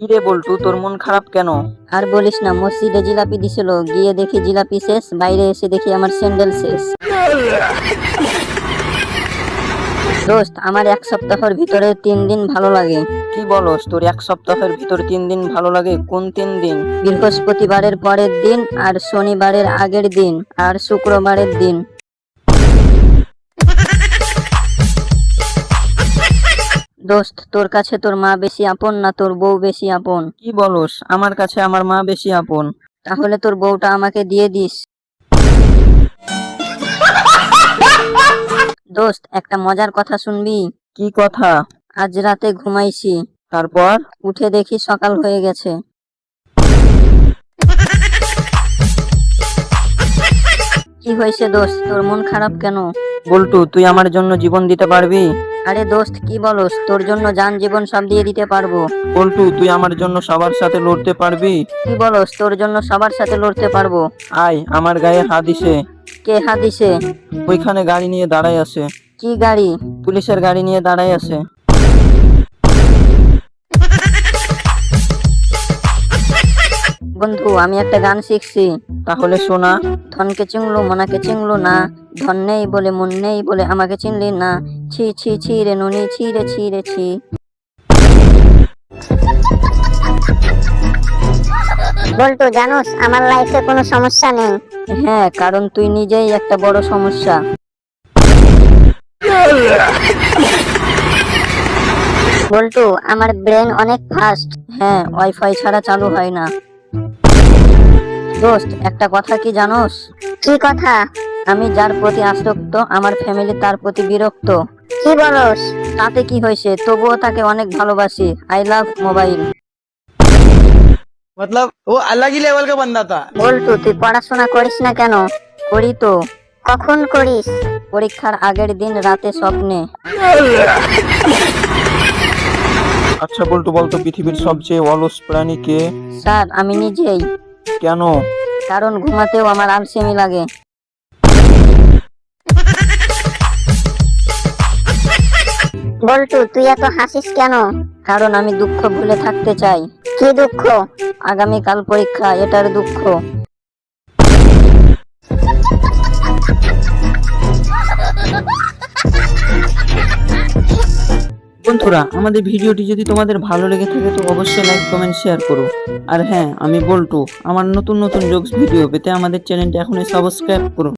কিরে বল্টু, তোর মন খারাপ কেন? আর বলিস না, মসজিদে জিলাপি দিছিল, গিয়ে দেখি জিলাপি শেষ, বাইরে এসে দেখি আমার স্যান্ডেল শেষ। দোস্ত, আমার 1 সপ্তাহের ভিতরে 3 দিন ভালো লাগে। কি বলস, তোর 1 সপ্তাহের ভিতর 3 দিন ভালো লাগে? কোন 3 দিন? বৃহস্পতিবারের পরের দিন, আর শনিবারের আগের দিন, আর শুক্রবারের দিন। দোস্ত, তোর কাছে তোর মা বেশি আপন না তোর বউ বেশি আপন? কি বলস, আমার কাছে আমার মা বেশি আপন। তাহলে তোর বউটা আমাকে দিয়ে দিস। দোস্ত, একটা মজার কথা শুনবি? কি কথা? আজ রাতে ঘুমাইছি, তারপর? উঠে দেখি সকাল হয়ে গেছে। কি হয়েছে দোস্ত, তোর মন খারাপ কেন? বল্টু, তুই আমার জন্য জীবন দিতে পারবি? আরে দোস্ত, কি বলস, তোর জন্য জান জীবন সব দিয়ে দিতে পারবো। বল্টু, তুই আমার জন্য সবার সাথে লড়তে পারবি? কি বলস, তোর জন্য সবার সাথে লড়তে পারবো। আয়, আমার গায়ে হাত দিছে। কে হাদিসে? ওইখানে গাড়ি নিয়ে দাঁড়ায় আছে। কি গাড়ি? পুলিশের গাড়ি নিয়ে দাঁড়ায় আছে। বন্ধু, আমি একটা গান শিখছি। তাহলে শোনা। ধনকে চিংলো মনাকে চিংলো না, ধন নেই বলে মন নেই বলে আমাকে চিনলি না, ছি ছি ছি রে নুনি, ছি রে ছি রে ছি। বল্টু, জানোস আমার লাইফে কোনো সমস্যা নেই। হ্যাঁ, কারণ তুই নিজেই একটা বড় সমস্যা। বল্টু, আমার ব্রেন অনেক ফাস্ট। হ্যাঁ, ওয়াইফাই ছাড়া চালু হয় না। দোস্ত, একটা কথা কি জানোস? কি কথা? আমি যার প্রতি আসক্ত, আমার ফ্যামিলি তার প্রতি বিরক্ত। কি বলস? তাতে কি হয়েছে, তবুও তাকে অনেক ভালোবাসি। I love mobile. मतलब वो अलग ही लेवल का बंदा था। বল্টু, তুই পড়াশোনা করিস না কেন? করি তো। কখন করিস? পরীক্ষার আগের দিন রাতে স্বপ্নে। আচ্ছা বল্টু, বলতো পৃথিবীর সবচেয়ে অলস প্রাণী কে? স্যার, আমি নিজেই। কেন? কারণ ঘুমাতেও আমার আলসেমি লাগে। বল্টু, তুই এত হাসিস কেন? কারণ আমি দুঃখ ভুলে থাকতে চাই। কি দুঃখ? আগামীকাল পরীক্ষা, এটার দুঃখ। বন্ধুরা, আমাদের ভিডিওটি যদি তোমাদের ভালো লেগে থাকে তো অবশ্যই লাইক কমেন্ট শেয়ার করো। আর হ্যাঁ, আমি বল্টু, আমার নতুন নতুন জোকস ভিডিও পেতে আমাদের চ্যানেলটি এখনই সাবস্ক্রাইব করুন।